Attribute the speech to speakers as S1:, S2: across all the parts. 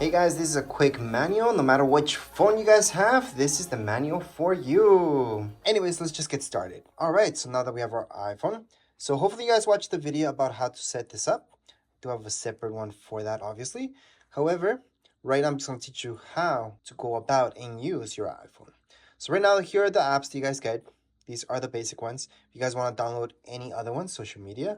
S1: Hey guys, this is a quick manual. No matter which phone you guys have, this is the manual for you. Anyways, let's just get started. All right, so now that we have our iPhone, so hopefully you guys watched the video about how to set this up. I do have a separate one for that, obviously. However, right now I'm just going to teach you how to go about and use your iPhone. So right now, here are the apps that you guys get. These are the basic ones. If you guys want to download any other ones, social media,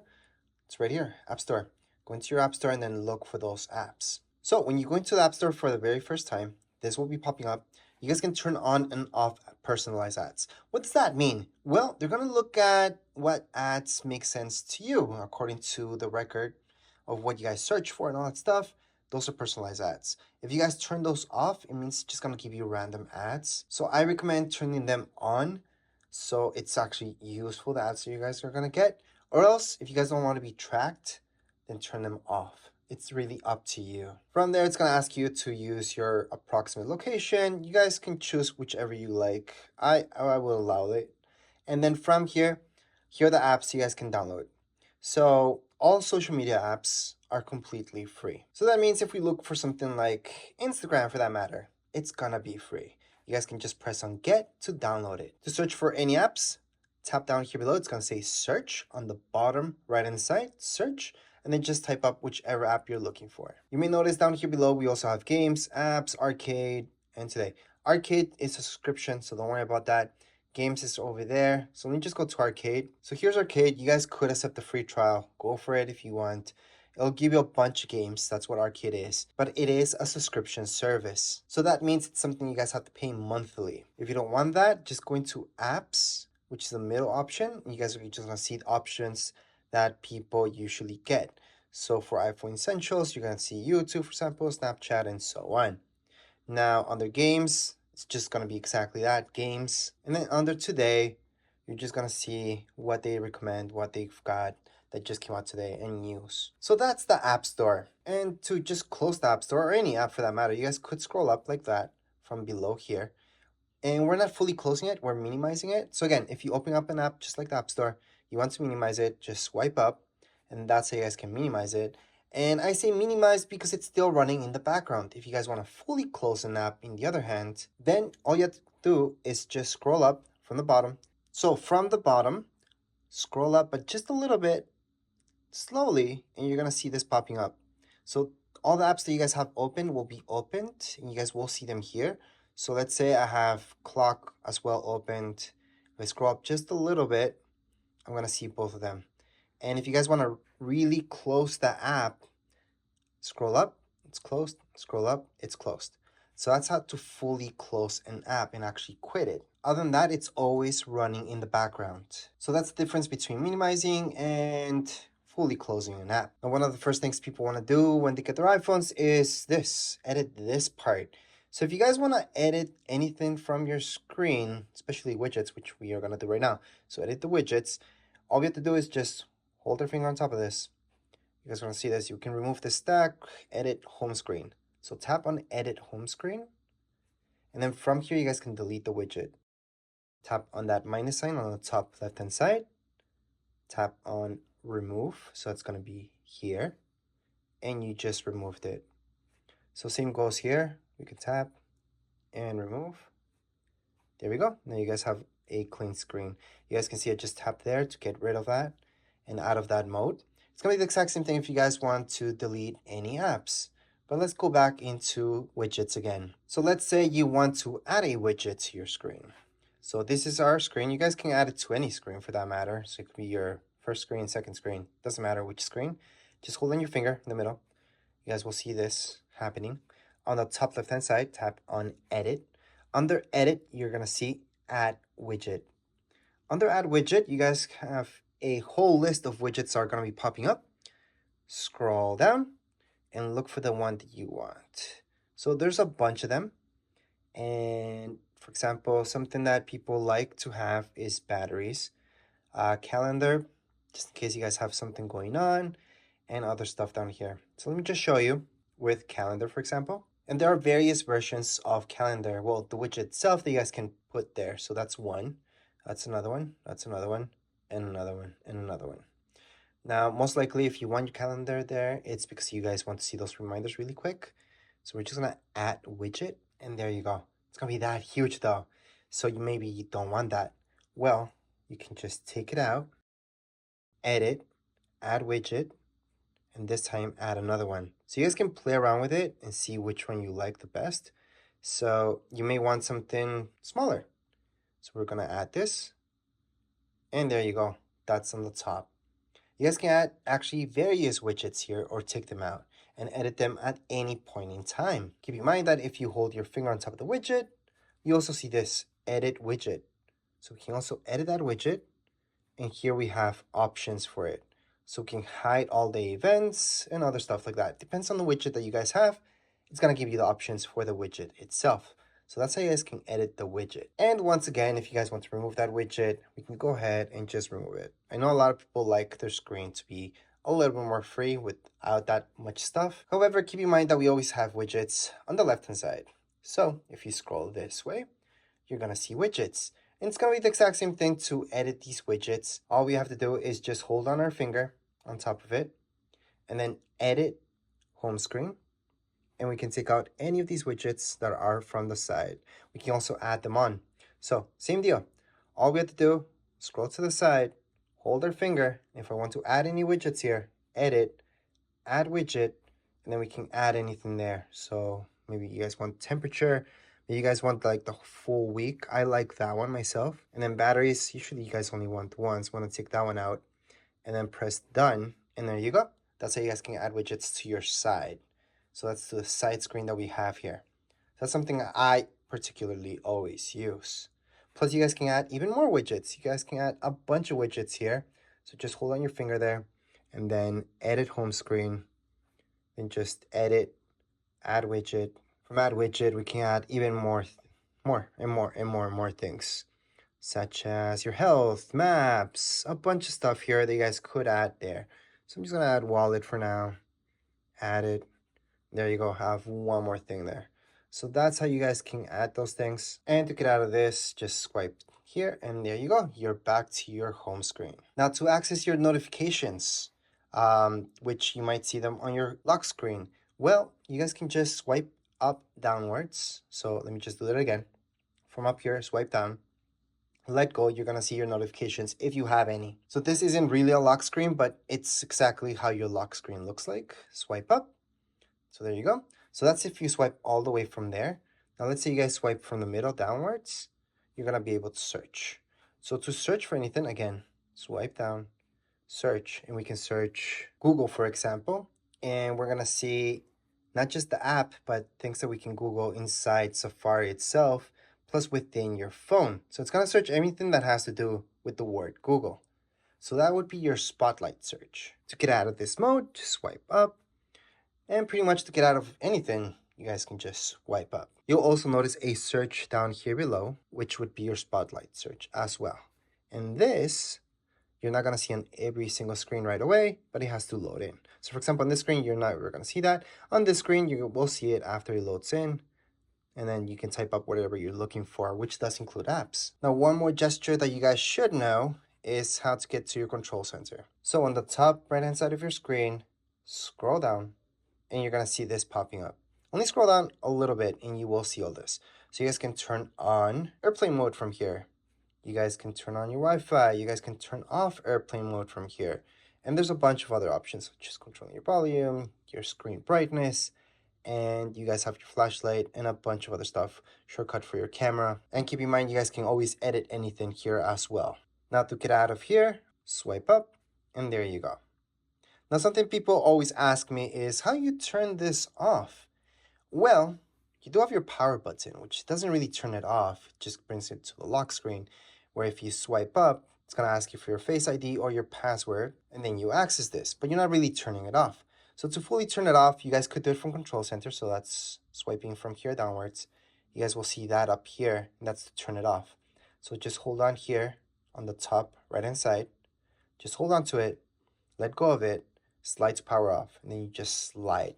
S1: it's right here, App Store. Go into your App Store and then look for those apps. So when you go into the App Store for the very first time, this will be popping up. You guys can turn on and off personalized ads. What does that mean? Well, they're going to look at what ads make sense to you according to the record of what you guys search for and all that stuff. Those are personalized ads. If you guys turn those off, it means it's just going to give you random ads. So I recommend turning them on so it's actually useful, the ads that you guys are going to get. Or else, if you guys don't want to be tracked, then turn them off. It's really up to you. From there, it's going to ask you to use your approximate location. You guys can choose whichever you like. I will allow it. And then from here are the apps you guys can download. So all social media apps are completely free. So that means if we look for something like Instagram for that matter, it's gonna be free. You guys can just press on get to download it. To search for any apps, tap down here below. It's going to say search on the bottom right hand side, search, and then just type up whichever app you're looking for. You may notice down here below, we also have games, apps, arcade, and today. Arcade is a subscription, so don't worry about that. Games is over there. So let me just go to arcade. So here's arcade. You guys could accept the free trial. Go for it if you want. It'll give you a bunch of games. That's what arcade is. But it is a subscription service. So that means it's something you guys have to pay monthly. If you don't want that, just go into apps, which is the middle option. You guys are just going to see the options that people usually get. So for iPhone Essentials, you're going to see YouTube, for example, Snapchat, and so on. Now, under games, it's just going to be exactly that, games. And then under today, you're just going to see what they recommend, what they've got that just came out today and news. So that's the App Store. And to just close the App Store, or any app for that matter, you guys could scroll up like that from below here. And we're not fully closing it, we're minimizing it. So again, if you open up an app just like the App Store, you want to minimize it, just swipe up, and that's how you guys can minimize it. And I say minimize because it's still running in the background. If you guys want to fully close an app, in the other hand, then all you have to do is just scroll up from the bottom. So from the bottom, scroll up, but just a little bit, slowly, and you're going to see this popping up. So all the apps that you guys have open will be opened, and you guys will see them here. So let's say I have clock as well opened. If I scroll up just a little bit, I'm going to see both of them. And if you guys want to really close the app, scroll up, it's closed, scroll up, it's closed. So that's how to fully close an app and actually quit it. Other than that, it's always running in the background. So that's the difference between minimizing and fully closing an app. Now, one of the first things people want to do when they get their iPhones is this, edit this part. So if you guys want to edit anything from your screen, especially widgets, which we are going to do right now, so edit the widgets, all you have to do is just hold your finger on top of this. You guys want to see this, you can remove the stack, edit home screen. So tap on edit home screen, and then from here you guys can delete the widget. Tap on that minus sign on the top left hand side, tap on remove, so it's going to be here, and you just removed it. So same goes here, we can tap and remove. There we go. Now you guys have a clean screen. You guys can see I just tap there to get rid of that and out of that mode. It's going to be the exact same thing if you guys want to delete any apps. But let's go back into widgets again. So let's say you want to add a widget to your screen. So this is our screen. You guys can add it to any screen for that matter. So it could be your first screen, second screen. Doesn't matter which screen. Just hold on your finger in the middle. You guys will see this happening. On the top left hand side, tap on edit. Under edit, you're going to see add widget. Under add widget, you guys have a whole list of widgets are going to be popping up. Scroll down and look for the one that you want. So there's a bunch of them. And for example, something that people like to have is batteries, calendar, just in case you guys have something going on, and other stuff down here. So let me just show you with calendar, for example. And there are various versions of calendar. Well, the widget itself that you guys can put there. So that's one, that's another one, that's another one, and another one, and another one. Now, most likely, if you want your calendar there, it's because you guys want to see those reminders really quick. So we're just gonna add widget, and there you go. It's gonna be that huge though. So maybe you don't want that. Well, you can just take it out, edit, add widget, and this time add another one. So you guys can play around with it and see which one you like the best. So you may want something smaller. So we're gonna add this, and there you go. That's on the top. You guys can add actually various widgets here or take them out and edit them at any point in time. Keep in mind that if you hold your finger on top of the widget, you also see this edit widget. So we can also edit that widget, and here we have options for it. So we can hide all the events and other stuff like that. Depends on the widget that you guys have. It's gonna give you the options for the widget itself. So that's how you guys can edit the widget. And once again, if you guys want to remove that widget, we can go ahead and just remove it. I know a lot of people like their screen to be a little bit more free without that much stuff. However, keep in mind that we always have widgets on the left-hand side. So if you scroll this way, you're gonna see widgets. And it's gonna be the exact same thing to edit these widgets. All we have to do is just hold on our finger on top of it and then edit home screen. And we can take out any of these widgets that are from the side. We can also add them on. So same deal. All we have to do, scroll to the side, hold our finger. If I want to add any widgets here, edit, add widget, and then we can add anything there. So maybe you guys want temperature, maybe you guys want like the full week. I like that one myself. And then batteries, usually you guys only want once. Want to take that one out and then press done. And there you go. That's how you guys can add widgets to your side. So that's the side screen that we have here. That's something I particularly always use. Plus you guys can add even more widgets. You guys can add a bunch of widgets here. So just hold on your finger there and then edit home screen. Then just edit, add widget. From add widget, we can add even more things, such as your health, maps, a bunch of stuff here that you guys could add there. So I'm just gonna add wallet for now, add it. There you go, have one more thing there. So that's how you guys can add those things. And to get out of this, just swipe here and there you go. You're back to your home screen. Now to access your notifications, which you might see them on your lock screen, well, you guys can just swipe up downwards. So let me just do that again. From up here, swipe down, let go, you're gonna see your notifications if you have any. So this isn't really a lock screen, but it's exactly how your lock screen looks like. Swipe up. So there you go. So that's if you swipe all the way from there. Now let's say you guys swipe from the middle downwards, you're gonna be able to search. So to search for anything, again, swipe down, search, and we can search Google, for example, and we're gonna see not just the app, but things that we can Google inside Safari itself, plus within your phone. So it's gonna search anything that has to do with the word Google. So that would be your spotlight search. To get out of this mode, just swipe up. And pretty much to get out of anything, you guys can just swipe up. You'll also notice a search down here below, which would be your spotlight search as well. And this, you're not gonna see on every single screen right away, but it has to load in. So for example, on this screen, you're not ever gonna see that. On this screen, you will see it after it loads in. And then you can type up whatever you're looking for, which does include apps. Now, one more gesture that you guys should know is how to get to your control center. So on the top right-hand side of your screen, scroll down, and you're gonna see this popping up. Only scroll down a little bit and you will see all this. So you guys can turn on airplane mode from here. You guys can turn on your Wi-Fi. You guys can turn off airplane mode from here. And there's a bunch of other options, just controlling your volume, your screen brightness, and you guys have your flashlight and a bunch of other stuff, shortcut for your camera. And keep in mind, you guys can always edit anything here as well. Now to get out of here, swipe up, and there you go. Now, something people always ask me is how you turn this off. Well, you do have your power button, which doesn't really turn it off. It just brings it to the lock screen, where if you swipe up, it's gonna ask you for your Face ID or your password, and then you access this, but you're not really turning it off. So to fully turn it off, you guys could do it from Control Center, so that's swiping from here downwards. You guys will see that up here, and that's to turn it off. So just hold on here on the top right-hand side. Just hold on to it, let go of it, slide to power off, and then you just slide,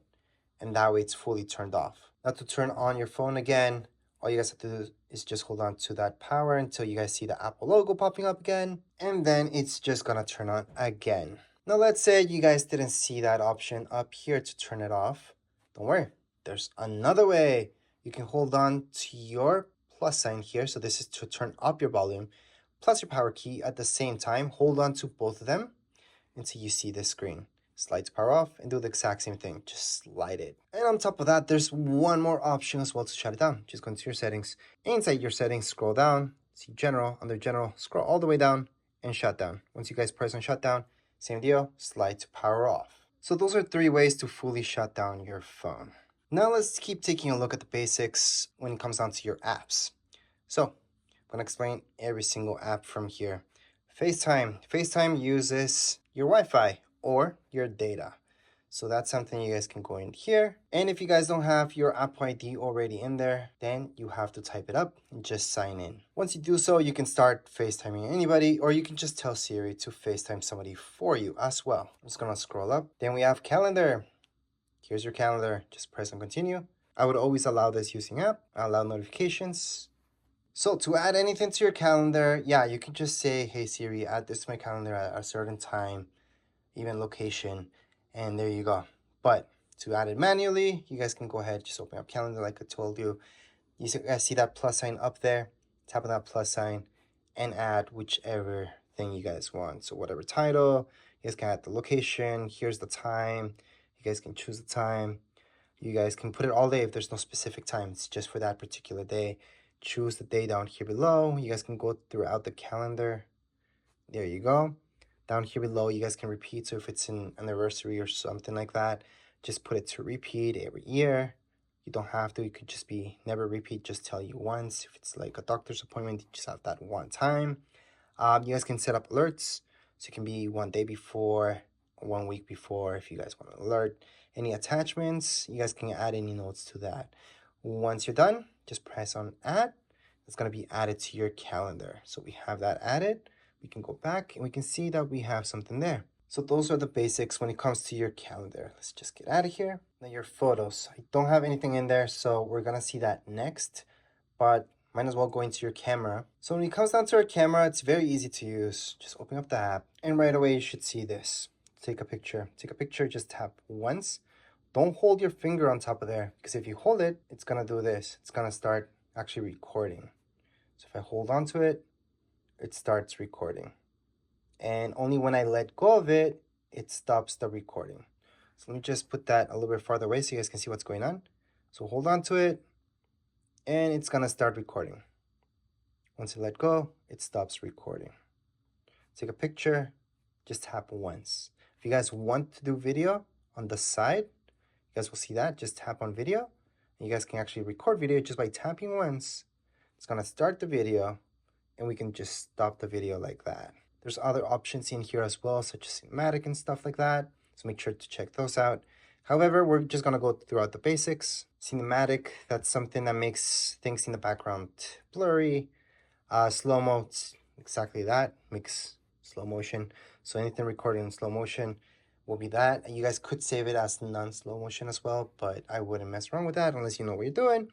S1: and that way it's fully turned off. Now to turn on your phone again, all you guys have to do is just hold on to that power until you guys see the Apple logo popping up again, and then it's just gonna turn on again. Now let's say you guys didn't see that option up here to turn it off. Don't worry, there's another way. You can hold on to your plus sign here. So this is to turn up your volume, plus your power key at the same time. Hold on to both of them until you see this screen. Slide to power off and do the exact same thing. Just slide it. And on top of that, there's one more option as well to shut it down. Just go into your settings. Inside your settings, scroll down, see general. Under general, scroll all the way down and shut down. Once you guys press on shutdown, same deal, slide to power off. So those are 3 ways to fully shut down your phone. Now let's keep taking a look at the basics when it comes down to your apps. So I'm gonna explain every single app from here. FaceTime. FaceTime uses your Wi-Fi or your data. So that's something you guys can go in here. And if you guys don't have your Apple ID already in there, then you have to type it up and just sign in. Once you do so, you can start FaceTiming anybody, or you can just tell Siri to FaceTime somebody for you as well. I'm just gonna scroll up. Then we have calendar. Here's your calendar. Just press on continue. I would always allow this using app. Allow notifications. So to add anything to your calendar, yeah, you can just say, hey Siri, add this to my calendar at a certain time, even location, and there you go. But to add it manually, you guys can go ahead, just open up calendar like I told you. You guys see that plus sign up there? Tap on that plus sign and add whichever thing you guys want. So whatever title, you guys can add the location, here's the time, you guys can choose the time. You guys can put it all day if there's no specific time, it's just for that particular day. Choose the day down here below. You guys can go throughout the calendar. There you go. Down here below, you guys can repeat. So if it's an anniversary or something like that, just put it to repeat every year. You don't have to. It could just be never repeat, just tell you once. If it's like a doctor's appointment, you just have that one time. You guys can set up alerts. So it can be 1 day before, 1 week before, if you guys want to alert. Any attachments, you guys can add any notes to that. Once you're done, just press on add. It's going to be added to your calendar. So we have that added. We can go back and we can see that we have something there. So those are the basics when it comes to your calendar. Let's just get out of here. Now your photos. I don't have anything in there, so we're going to see that next. But might as well go into your camera. So when it comes down to our camera, it's very easy to use. Just open up the app and right away you should see this. Take a picture. Take a picture, just tap once. Don't hold your finger on top of there, because if you hold it, it's gonna do this. It's gonna start actually recording. So if I hold on to it, it starts recording. And only when I let go of it, it stops the recording. So let me just put that a little bit farther away so you guys can see what's going on. So hold on to it, and it's gonna start recording. Once you let go, it stops recording. Take a picture, just tap once. If you guys want to do video on the side, you guys will see that. Just tap on video. And you guys can actually record video just by tapping once. It's gonna start the video and we can just stop the video like that. There's other options in here as well, such as cinematic and stuff like that. So make sure to check those out. However, we're just gonna go throughout the basics. Cinematic, that's something that makes things in the background blurry. Slow-mo, it's exactly that, makes slow motion. So anything recorded in slow motion will be that. And you guys could save it as non-slow motion as well, but I wouldn't mess around with that unless you know what you're doing.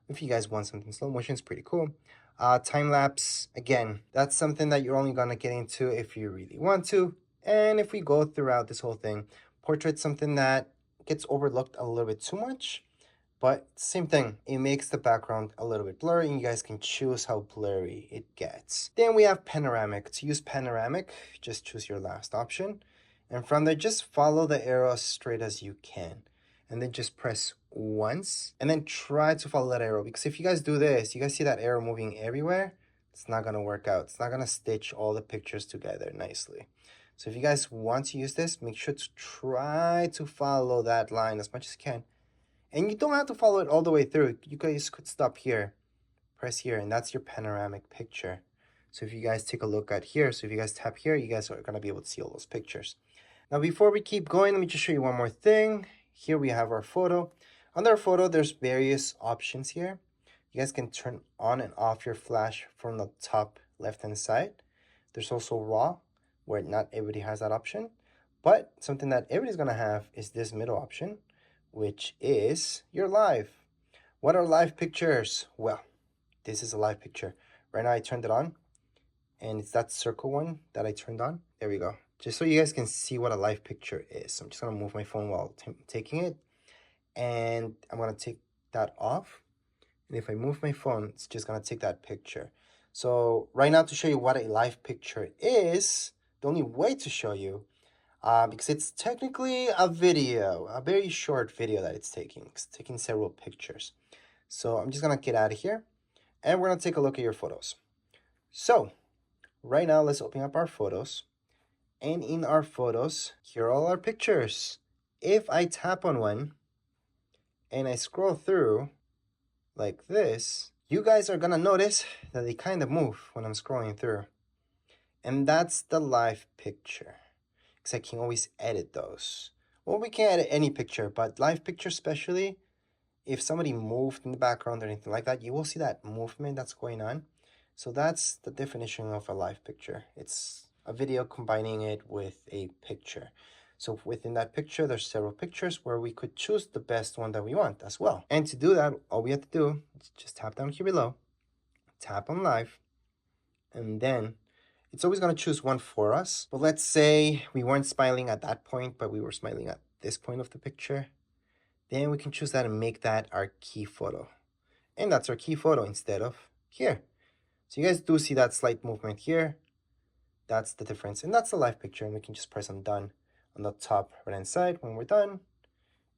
S1: If you guys want something slow motion, it's pretty cool. Time lapse, again, that's something that you're only gonna get into if you really want to. And if we go throughout this whole thing, portrait's something that gets overlooked a little bit too much, but same thing, it makes the background a little bit blurry and you guys can choose how blurry it gets. Then we have panoramic. To use panoramic, just choose your last option. And from there, just follow the arrow as straight as you can. And then just press once. And then try to follow that arrow. Because if you guys do this, you guys see that arrow moving everywhere, it's not going to work out. It's not going to stitch all the pictures together nicely. So if you guys want to use this, make sure to try to follow that line as much as you can. And you don't have to follow it all the way through. You guys could stop here. Press here, and that's your panoramic picture. So if you guys take a look at here, so if you guys tap here, you guys are going to be able to see all those pictures. Now, before we keep going, let me just show you one more thing. Here we have our photo. Under our photo, there's various options here. You guys can turn on and off your flash from the top left-hand side. There's also RAW, where not everybody has that option. But something that everybody's going to have is this middle option, which is your live. What are live pictures? Well, this is a live picture. Right now, I turned it on, and it's that circle one that I turned on. There we go. Just so you guys can see what a live picture is. So I'm just gonna move my phone while taking it. and I'm gonna take that off. And if I move my phone, it's just gonna take that picture. So right now, to show you what a live picture is, the only way to show you, because it's technically a video, a very short video that it's taking. It's taking several pictures. So I'm just gonna get out of here, and we're gonna take a look at your photos. So right now, let's open up our photos. And in our photos, here are all our pictures. If I tap on one and I scroll through like this, you guys are gonna notice that they kind of move when I'm scrolling through. And that's the live picture, because I can always edit those. Well, we can edit any picture, but live picture especially, if somebody moved in the background or anything like that, you will see that movement that's going on. So that's the definition of a live picture. It's a video combining it with a picture. So within that picture, there's several pictures where we could choose the best one that we want as well. And to do that, all we have to do is just tap down here below, tap on live, and then it's always going to choose one for us. But let's say we weren't smiling at that point, but we were smiling at this point of the picture. Then we can choose that and make that our key photo. And that's our key photo instead of here. So you guys do see that slight movement here. That's the difference. And that's the live picture. And we can just press on done on the top right hand side when we're done.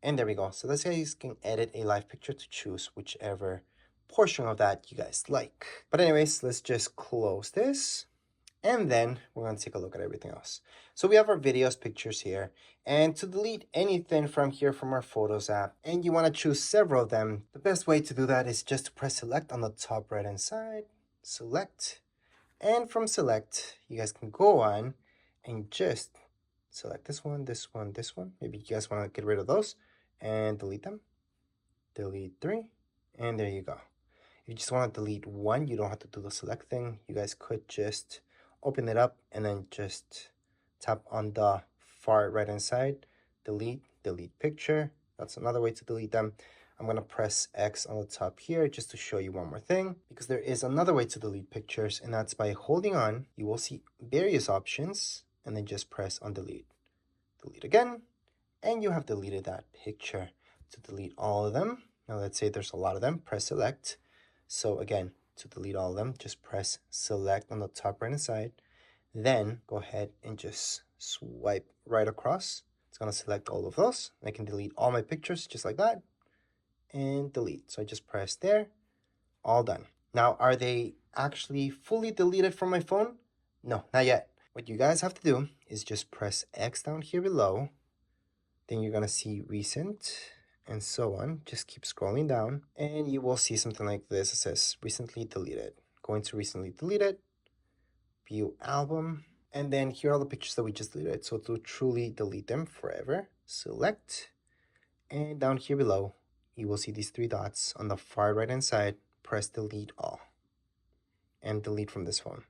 S1: And there we go. So this guys can edit a live picture to choose whichever portion of that you guys like. But anyways, let's just close this. And then we're going to take a look at everything else. So we have our videos, pictures here. And to delete anything from here from our Photos app, and you want to choose several of them, the best way to do that is just to press select on the top right hand side. Select. And from select, you guys can go on and just select this one, this one, this one. Maybe you guys want to get rid of those and delete them. Delete 3. And there you go. If you just want to delete one, you don't have to do the select thing. You guys could just open it up and then just tap on the far right hand side, delete picture. That's another way to delete them. I'm going to press X on the top here just to show you one more thing, because there is another way to delete pictures, and that's by holding on. You will see various options and then just press on delete. Delete again, and you have deleted that picture. To delete all of them, now let's say there's a lot of them, press select. So again, to delete all of them, just press select on the top right hand side. Then go ahead and just swipe right across. It's going to select all of those. I can delete all my pictures just like that. And delete. So I just press there. All done. Now, are they actually fully deleted from my phone? No, not yet. What you guys have to do is just press X down here below. Then you're going to see recent and so on. Just keep scrolling down and you will see something like this. It says recently deleted. Go into recently deleted, view album, and then here are the pictures that we just deleted. So to truly delete them forever, select, and down here below, you will see these 3 dots on the far right hand side. Press delete all and delete from this phone.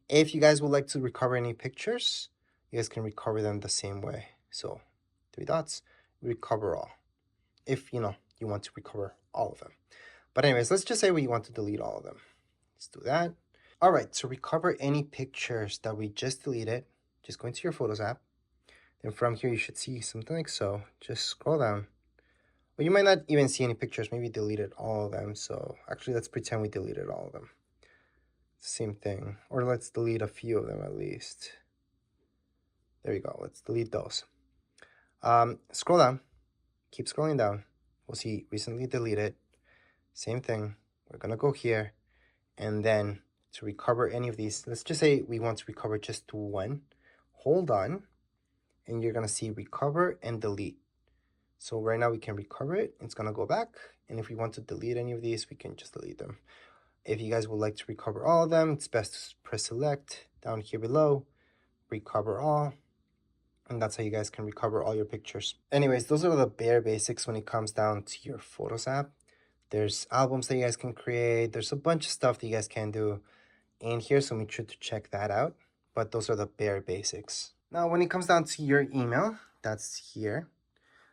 S1: If you guys would like to recover any pictures, you guys can recover them the same way. So 3 dots, recover all. If you want to recover all of them. But anyways, let's just say we want to delete all of them. Let's do that. All right, so recover any pictures that we just deleted. Just go into your Photos app. Then from here, you should see something like so. Just scroll down. Well, you might not even see any pictures. Maybe you deleted all of them. So actually, let's pretend we deleted all of them. Same thing. Or let's delete a few of them at least. There you go. Let's delete those. Scroll down. Keep scrolling down. We'll see recently deleted. Same thing. We're going to go here. And then to recover any of these, let's just say we want to recover just one. Hold on. And you're going to see recover and delete. So right now we can recover it. It's going to go back. And if we want to delete any of these, we can just delete them. If you guys would like to recover all of them, it's best to press select down here below. Recover all. And that's how you guys can recover all your pictures. Anyways, those are the bare basics when it comes down to your Photos app. There's albums that you guys can create. There's a bunch of stuff that you guys can do in here, so make sure to check that out. But those are the bare basics. Now, when it comes down to your email, that's here.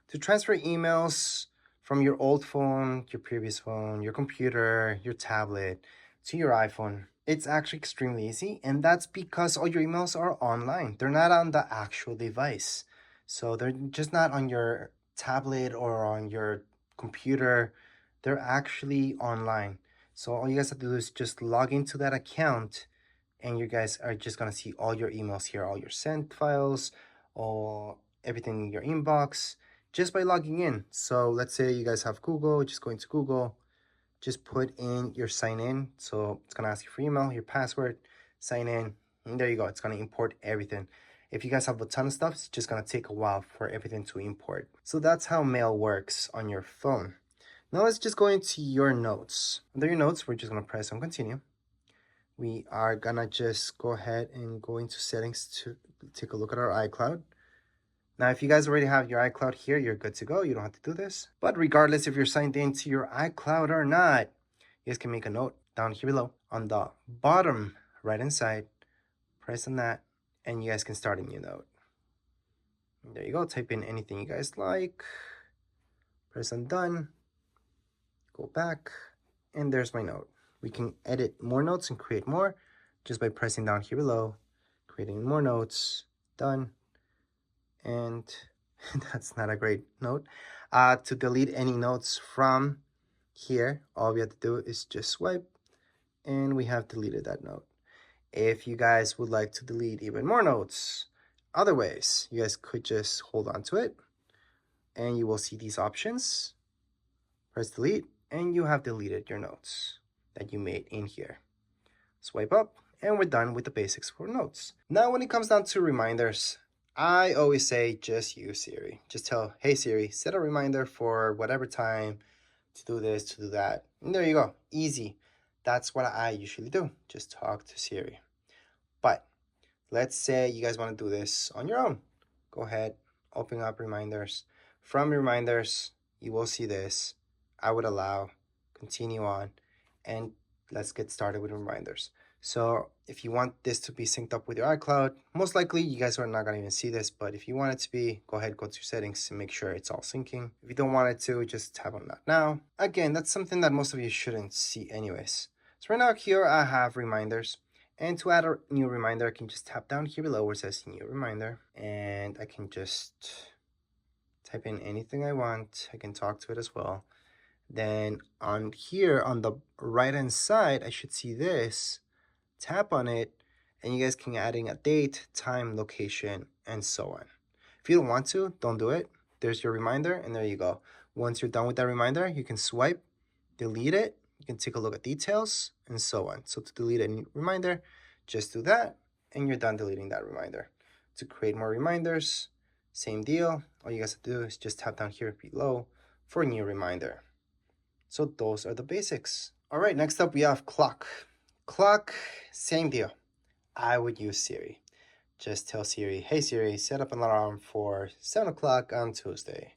S1: To transfer emails from your old phone, your previous phone, your computer, your tablet, to your iPhone, it's actually extremely easy, and that's because all your emails are online. They're not on the actual device. So they're just not on your tablet or on your computer, they're actually online. So all you guys have to do is just log into that account, and you guys are just gonna see all your emails here, all your sent files, all everything in your inbox, just by logging in. So let's say you guys have Google, just go into Google, just put in your sign in. So it's gonna ask you for email, your password, sign in, and there you go. It's gonna import everything. If you guys have a ton of stuff, it's just gonna take a while for everything to import. So that's how mail works on your phone. Now let's just go into your notes. Under your notes, we're just gonna press on continue. We are gonna just go ahead and go into settings to take a look at our iCloud. Now, if you guys already have your iCloud here, you're good to go. You don't have to do this. But regardless if you're signed into your iCloud or not, you guys can make a note down here below on the bottom right hand side. Press on that, and you guys can start a new note. There you go. Type in anything you guys like. Press on done. Go back, and there's my note. We can edit more notes and create more just by pressing down here below, creating more notes. Done. And that's not a great note. To delete any notes from here, all we have to do is just swipe, and we have deleted that note. If you guys would like to delete even more notes, other ways, you guys could just hold on to it, and you will see these options. Press delete, and you have deleted your notes that you made in here. Swipe up, and we're done with the basics for notes. Now, when it comes down to reminders, I always say just use Siri. Just tell, hey Siri, set a reminder for whatever time to do this, to do that. And there you go, easy. That's what I usually do, just talk to Siri. But let's say you guys want to do this on your own. Go ahead, open up reminders. From reminders, you will see this. I would allow, continue on, and let's get started with reminders. So if you want this to be synced up with your iCloud, most likely you guys are not going to even see this, but if you want it to be, go ahead, go to your settings and make sure it's all syncing. If you don't want it to, just tap on that now. Again, that's something that most of you shouldn't see anyways. So right now here I have reminders, and to add a new reminder, I can just tap down here below where it says new reminder, and I can just type in anything I want. I can talk to it as well. Then on here on the right hand side, I should see this. Tap on it, and you guys can add in a date, time, location, and so on. If you don't want to, don't do it. There's your reminder, and there you go. Once you're done with that reminder, you can swipe, delete it. You can take a look at details, and so on. So to delete a reminder, just do that, and you're done deleting that reminder. To create more reminders, same deal. All you guys have to do is just tap down here below for a new reminder. So those are the basics. All right, next up we have clock. Clock, same deal. I would use Siri. Just tell Siri, hey Siri, set up an alarm for 7 o'clock on Tuesday.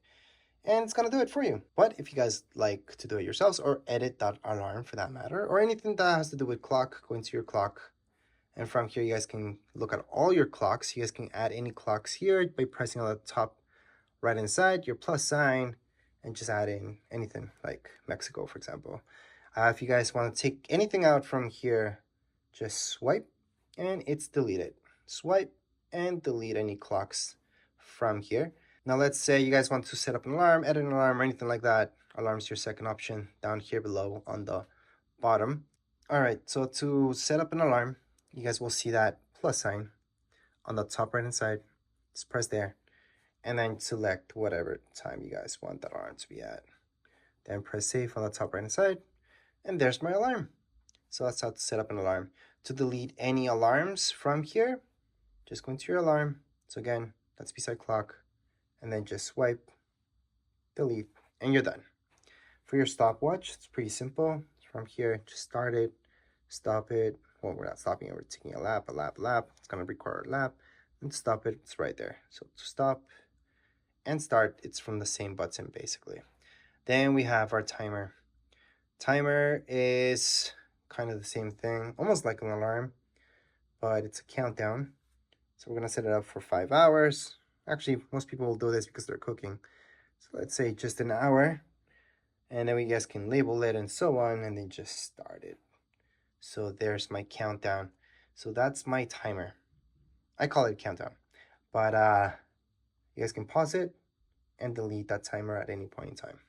S1: And it's gonna do it for you. But if you guys like to do it yourselves or edit that alarm for that matter, or anything that has to do with clock, go into your clock. And from here, you guys can look at all your clocks. You guys can add any clocks here by pressing on the top right hand side, your plus sign, and just add in anything like Mexico, for example. If you guys want to take anything out from here, just swipe and it's deleted. Swipe and delete any clocks from here. Now let's say you guys want to set up an alarm, edit an alarm, or anything like that. Alarm's your second option down here below on the bottom. All right, so to set up an alarm, you guys will see that plus sign on the top right hand side. Just press there, and then select whatever time you guys want that alarm to be at. Then press save on the top right hand side, and there's my alarm. So that's how to set up an alarm. To delete any alarms from here, just go into your alarm. So again, that's beside clock, and then just swipe, delete, and you're done. For your stopwatch, it's pretty simple. From here, just start it, stop it. Well, we're not stopping it, we're taking a lap. It's gonna require a lap, and stop it, it's right there. So to stop and start, it's from the same button basically. Then we have our timer. Timer is kind of the same thing, almost like an alarm, but it's a countdown. So we're gonna set it up for 5 hours. Actually, most people will do this because they're cooking. So let's say just an hour, and then we guys can label it and so on, and then just start it. So there's my countdown. So that's my timer. I call it countdown, but you guys can pause it and delete that timer at any point in time.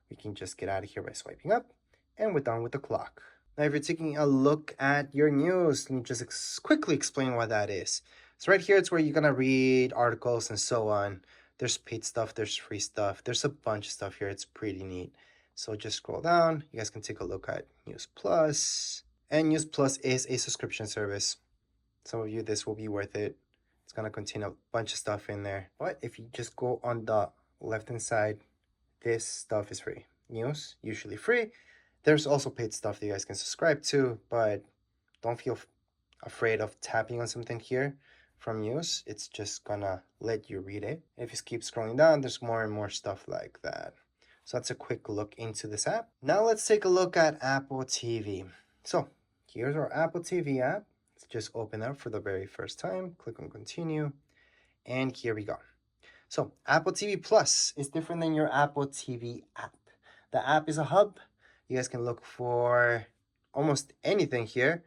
S1: we can just get out of here by swiping up, and we're done with the clock. Now, if you're taking a look at your news, let me just quickly explain what that is. So right here, it's where you're gonna read articles and so on. There's paid stuff, there's free stuff, there's a bunch of stuff here. It's pretty neat. So just scroll down. You guys can take a look at News Plus. And News Plus is a subscription service. Some of you, this will be worth it. It's gonna contain a bunch of stuff in there. But if you just go on the left-hand side, this stuff is free. News, usually free. There's also paid stuff that you guys can subscribe to, but don't feel afraid of tapping on something here from news. It's just gonna let you read it. If you keep scrolling down, there's more and more stuff like that. So that's a quick look into this app. Now let's take a look at Apple TV. So here's our Apple TV app. Let's just open up for the very first time. Click on continue. And here we go. So Apple TV Plus is different than your Apple TV app. The app is a hub. You guys can look for almost anything here.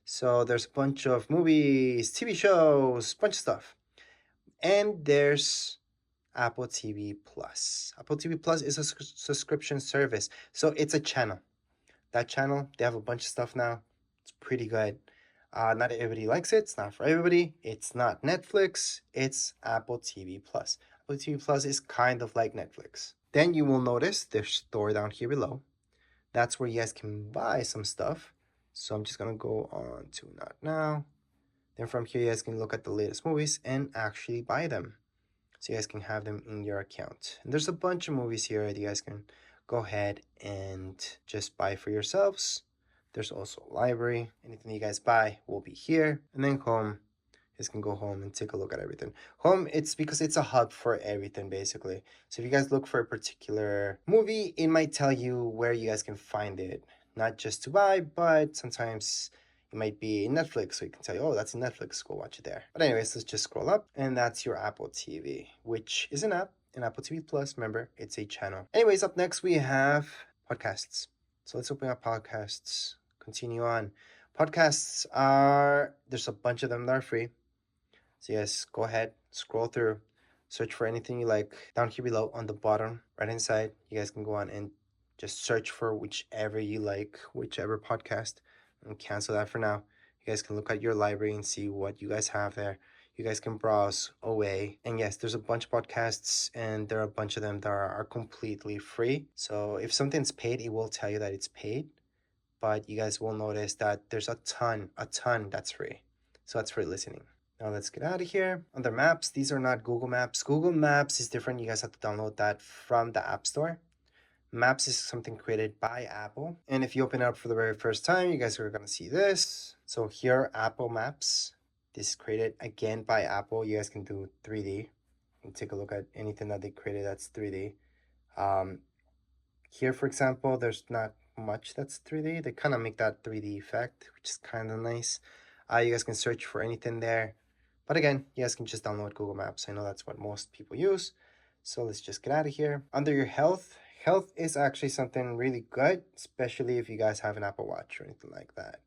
S1: So there's a bunch of movies, TV shows, bunch of stuff. And there's Apple TV Plus. Apple TV Plus is a subscription service. So it's a channel. That channel, they have a bunch of stuff now. It's pretty good. Not everybody likes it. It's not for everybody. It's not Netflix. It's Apple TV Plus. Apple TV Plus is kind of like Netflix. Then you will notice there's store down here below. That's where you guys can buy some stuff. So I'm just going to go on to Not Now. Then from here, you guys can look at the latest movies and actually buy them. So you guys can have them in your account. And there's a bunch of movies here that you guys can go ahead and just buy for yourselves. There's also a library. Anything you guys buy will be here. And then home. You guys can go home and take a look at everything. Home, it's because it's a hub for everything, basically. So if you guys look for a particular movie, it might tell you where you guys can find it. Not just to buy, but sometimes it might be in Netflix, so you can tell you, oh, that's in Netflix, go watch it there. But anyways, let's just scroll up, and that's your Apple TV, which is an app, an Apple TV Plus. Remember, it's a channel. Anyways, up next we have podcasts. So let's open up podcasts, continue on. Podcasts there's a bunch of them that are free. So yes, go ahead, scroll through, search for anything you like. Down here below on the bottom right hand side, you guys can go on and just search for whichever you like, whichever podcast, and cancel that for now. You guys can look at your library and see what you guys have there. You guys can browse away. And yes, there's a bunch of podcasts, and there are a bunch of them that are completely free. So if something's paid, it will tell you that it's paid. But you guys will notice that there's a ton that's free. So that's free listening. Now let's get out of here. Under Maps, these are not Google Maps. Google Maps is different. You guys have to download that from the App Store. Maps is something created by Apple. And if you open it up for the very first time, you guys are going to see this. So here, Apple Maps. This is created again by Apple. You guys can do 3D and take a look at anything that they created that's 3D. Here, for example, there's not much that's 3D. They kind of make that 3D effect, which is kind of nice. You guys can search for anything there. But again, you guys can just download Google Maps. I know that's what most people use. So let's just get out of here. Under your health is actually something really good, especially if you guys have an Apple Watch or anything like that.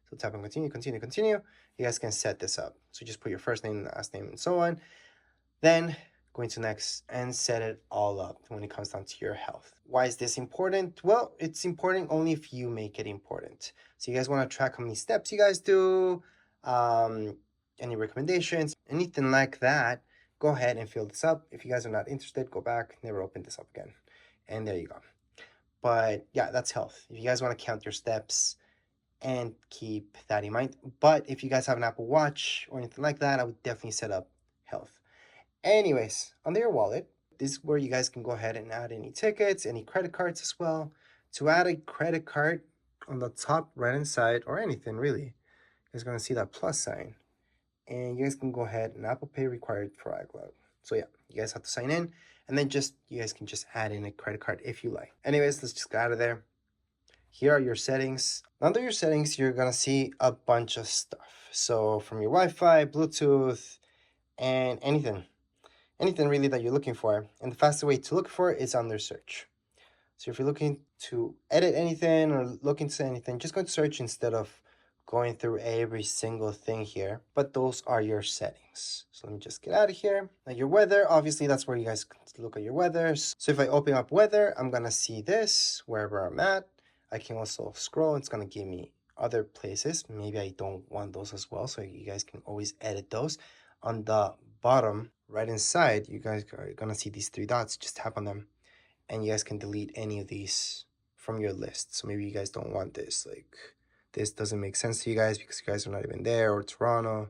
S1: So tap on continue. You guys can set this up. So just put your first name, last name, and so on. Then go into next and set it all up when it comes down to your health. Why is this important? Well, it's important only if you make it important. So you guys want to track how many steps you guys do, any recommendations, anything like that, go ahead and fill this up. If you guys are not interested, go back, never open this up again. And there you go. But yeah, that's health. If you guys want to count your steps and keep that in mind. But if you guys have an Apple Watch or anything like that, I would definitely set up health. Anyways, under your wallet, this is where you guys can go ahead and add any tickets, any credit cards as well. To add a credit card on the top right hand side, or anything really, you guys are going to see that plus sign. And you guys can go ahead and Apple Pay required for iCloud. So yeah, you guys have to sign in, and then you guys can just add in a credit card if you like. Anyways, let's just get out of there. Here are your settings. Under your settings, you're gonna see a bunch of stuff. So from your Wi-Fi, Bluetooth, and anything really that you're looking for. And the fastest way to look for it is under search. So if you're looking to edit anything or look into anything, just go to search instead of going through every single thing here, but those are your settings. So let me just get out of here. Now your weather, obviously that's where you guys can look at your weathers. So if I open up weather, I'm gonna see this wherever I'm at. I can also scroll, it's gonna give me other places. Maybe I don't want those as well, so you guys can always edit those. On the bottom right inside, you guys are gonna see these three dots. Just tap on them and you guys can delete any of these from your list. So maybe you guys don't want this, like this doesn't make sense to you guys because you guys are not even there, or Toronto.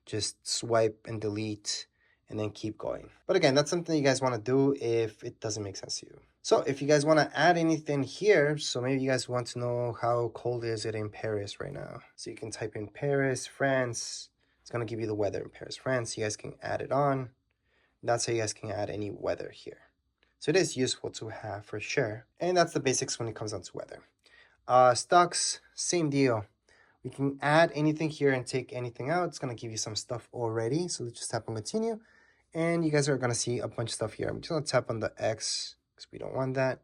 S1: Just swipe and delete and then keep going. But again, that's something you guys want to do if it doesn't make sense to you. So if you guys want to add anything here, so maybe you guys want to know how cold is it in Paris right now. So you can type in Paris, France. It's going to give you the weather in Paris, France. You guys can add it on. That's how you guys can add any weather here. So it is useful to have for sure. And that's the basics when it comes down to weather. Stocks, same deal. We can add anything here and take anything out. It's going to give you some stuff already. So let's just tap on continue. And you guys are going to see a bunch of stuff here. I'm just going to tap on the X because we don't want that.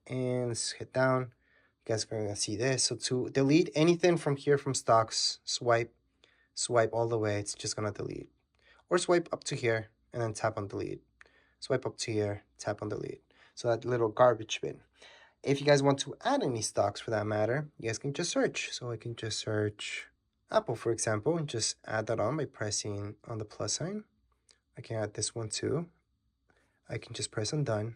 S1: And let's hit down. You guys are going to see this. So to delete anything from here from stocks, swipe all the way. It's just going to delete. Or swipe up to here and then tap on delete. Swipe up to here, tap on delete. So that little garbage bin. If you guys want to add any stocks for that matter, you guys can just search. So I can just search Apple, for example, and just add that on by pressing on the plus sign. I can add this one too. I can just press on done.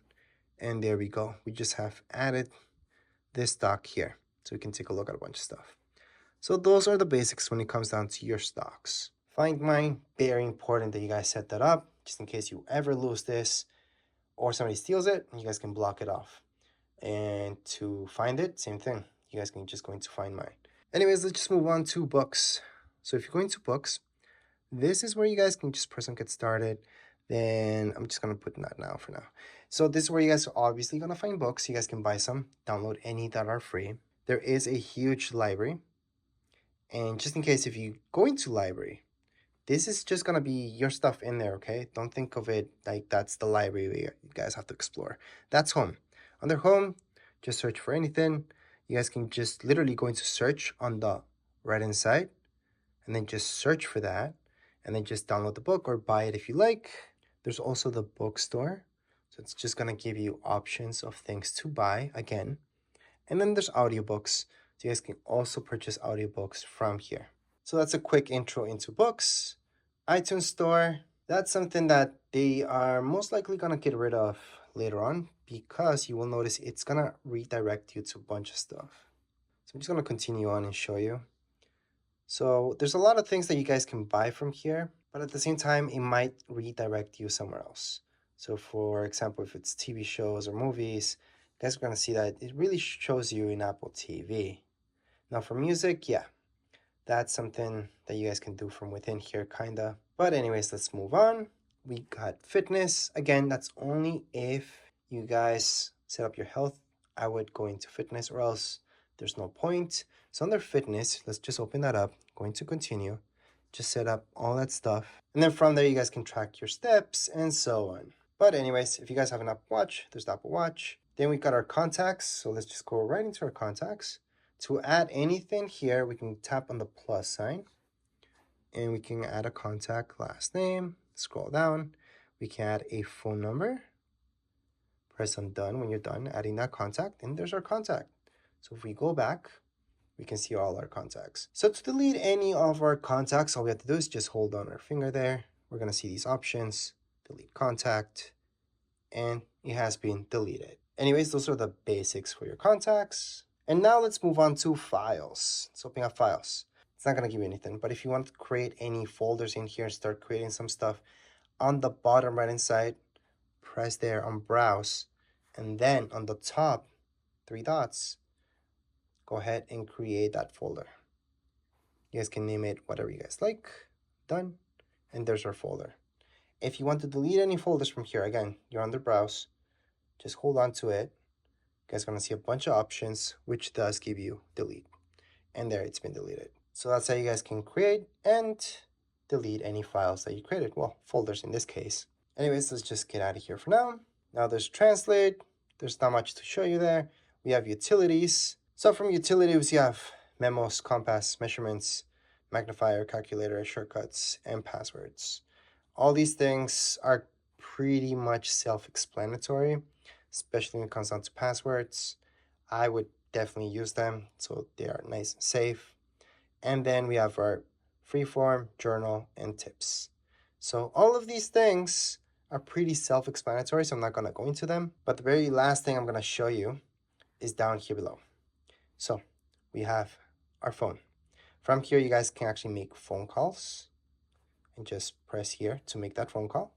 S1: And there we go. We just have added this stock here. So we can take a look at a bunch of stuff. So those are the basics when it comes down to your stocks. Find mine, very important that you guys set that up, just in case you ever lose this or somebody steals it, you guys can block it off. And to find it, same thing. You guys can just go into find mine. Anyways, let's just move on to books. So if you go into books, this is where you guys can just press on get started. Then I'm just going to put that now for now. So this is where you guys are obviously going to find books. You guys can buy some, download any that are free. There is a huge library. And just in case if you go into library, this is just going to be your stuff in there, okay? Don't think of it like that's the library you guys have to explore. That's home. Under home, just search for anything. You guys can just literally go into search on the right hand side and then just search for that and then just download the book or buy it if you like. There's also the bookstore. So it's just going to give you options of things to buy again. And then there's audiobooks. So you guys can also purchase audiobooks from here. So that's a quick intro into books. iTunes Store, that's something that they are most likely going to get rid of later on because you will notice it's going to redirect you to a bunch of stuff. So I'm just going to continue on and show you. So there's a lot of things that you guys can buy from here, but at the same time, it might redirect you somewhere else. So for example, if it's TV shows or movies, you guys are going to see that it really shows you in Apple TV. Now for music, yeah. That's something that you guys can do from within here, kinda. But anyways, let's move on. We got fitness. Again, that's only if you guys set up your health. I would go into fitness or else there's no point. So under fitness, let's just open that up. Going to continue. Just set up all that stuff. And then from there, you guys can track your steps and so on. But anyways, if you guys have an Apple Watch, there's the Apple Watch. Then we got our contacts. So let's just go right into our contacts. To add anything here, we can tap on the plus sign and we can add a contact last name, scroll down. We can add a phone number, press on done when you're done adding that contact, and there's our contact. So if we go back, we can see all our contacts. So to delete any of our contacts, all we have to do is just hold on our finger there. We're going to see these options, delete contact, and it has been deleted. Anyways, those are the basics for your contacts. And now let's move on to files. Let's open up files. It's not going to give you anything, but if you want to create any folders in here, start creating some stuff, on the bottom right hand side, press there on browse, and then on the top, 3 dots, go ahead and create that folder. You guys can name it whatever you guys like. Done. And there's our folder. If you want to delete any folders from here, again, you're under browse, just hold on to it. You guys are going to see a bunch of options, which does give you delete. And there, it's been deleted. So that's how you guys can create and delete any files that you created. Well, folders in this case. Anyways, let's just get out of here for now. Now there's translate. There's not much to show you there. We have utilities. So from utilities, you have memos, compass, measurements, magnifier, calculator, shortcuts, and passwords. All these things are pretty much self-explanatory, especially when it comes down to passwords. I would definitely use them, so they are nice and safe. And then we have our freeform, journal, and tips. So all of these things are pretty self-explanatory, so I'm not gonna go into them. But the very last thing I'm gonna show you is down here below. So we have our phone. From here, you guys can actually make phone calls and just press here to make that phone call.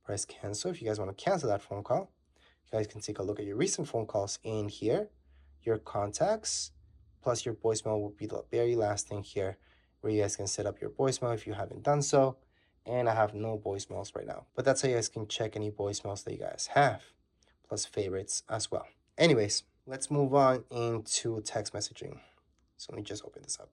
S1: Press cancel if you guys want to cancel that phone call. You guys can take a look at your recent phone calls in here, your contacts, plus your voicemail will be the very last thing here where you guys can set up your voicemail if you haven't done so. And I have no voicemails right now, but that's how you guys can check any voicemails that you guys have, plus favorites as well. Anyways, let's move on into text messaging. So let me just open this up.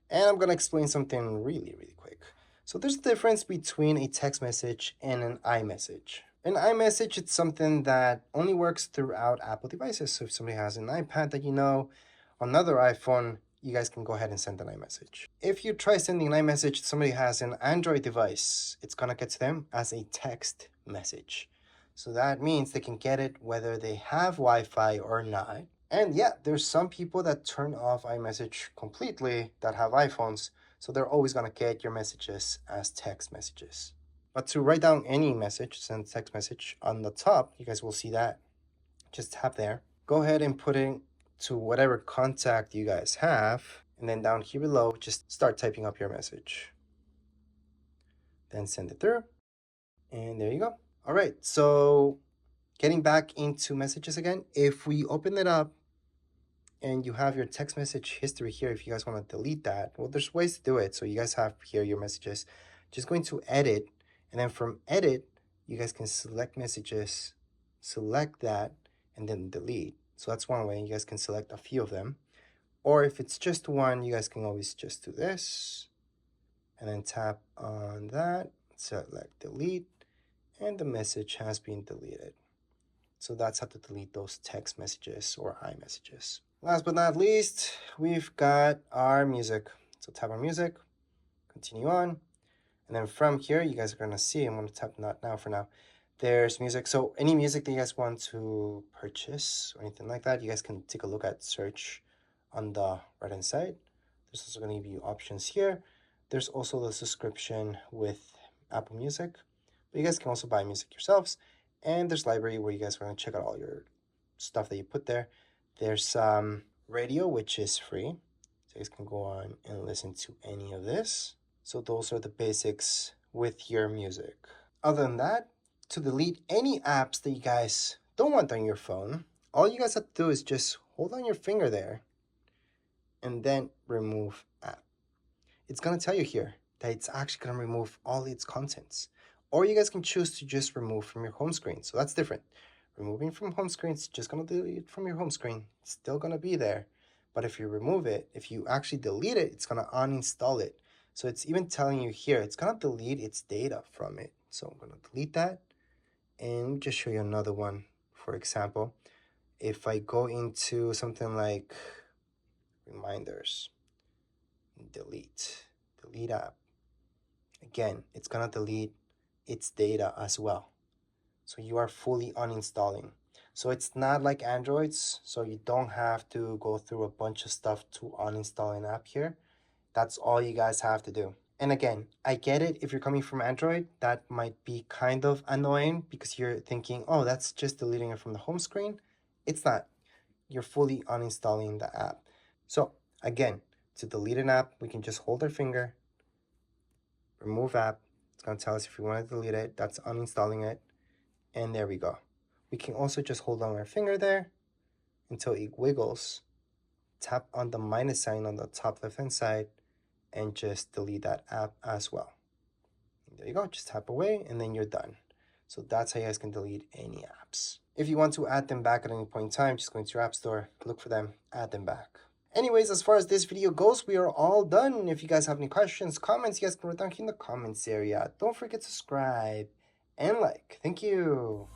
S1: And I'm gonna explain something really quick. So there's a difference between a text message and an iMessage. An iMessage, it's something that only works throughout Apple devices. So if somebody has an iPad that you know, another iPhone, you guys can go ahead and send an iMessage. If you try sending an iMessage to somebody who has an Android device, it's gonna get to them as a text message. So that means they can get it whether they have Wi-Fi or not. And yeah, there's some people that turn off iMessage completely that have iPhones, so they're always gonna get your messages as text messages. But to write down any message, send text message, on the top, you guys will see that. Just tap there. Go ahead and put it to whatever contact you guys have, and then down here below, just start typing up your message. Then send it through, and there you go. All right, so getting back into messages again, if we open it up, and you have your text message history here, if you guys want to delete that, well, there's ways to do it. So you guys have here your messages. Just going to edit, and then from edit, you guys can select messages, select that, and then delete. So that's one way. You guys can select a few of them. Or if it's just one, you guys can always just do this, and then tap on that, select delete, and the message has been deleted. So that's how to delete those text messages or iMessages. Last but not least, we've got our music. So tap on music, continue on. And then from here, you guys are gonna see, I'm gonna tap not now for now. There's music. So any music that you guys want to purchase or anything like that, you guys can take a look at search on the right hand side. There's also gonna give you options here. There's also the subscription with Apple Music, but you guys can also buy music yourselves. And there's library where you guys are gonna check out all your stuff that you put there. There's radio, which is free. So you guys can go on and listen to any of this. So those are the basics with your music. Other than that, to delete any apps that you guys don't want on your phone, all you guys have to do is just hold on your finger there and then remove app. It's gonna tell you here that it's actually gonna remove all its contents. Or you guys can choose to just remove from your home screen. So that's different. Removing from home screen, it's just gonna delete it from your home screen. It's still gonna be there. But if you remove it, if you actually delete it, it's gonna uninstall it. So it's even telling you here, it's gonna delete its data from it. So I'm gonna delete that. And let me just show you another one. For example, if I go into something like reminders, delete app. Again, it's gonna delete its data as well. So you are fully uninstalling. So it's not like Androids, so you don't have to go through a bunch of stuff to uninstall an app here. That's all you guys have to do. And again, I get it, if you're coming from Android, that might be kind of annoying because you're thinking, oh, that's just deleting it from the home screen. It's not. You're fully uninstalling the app. So again, to delete an app, we can just hold our finger, remove app. It's gonna tell us if we want to delete it, that's uninstalling it. And there we go. We can also just hold on our finger there until it wiggles. Tap on the minus sign on the top left hand side and just delete that app as well. And there you go, just tap away and then you're done. So that's how you guys can delete any apps. If you want to add them back at any point in time, just go into your app store, look for them, add them back. Anyways, as far as this video goes, we are all done. If you guys have any questions, comments, you guys can write down here in the comments area. Don't forget to subscribe and like. Thank you.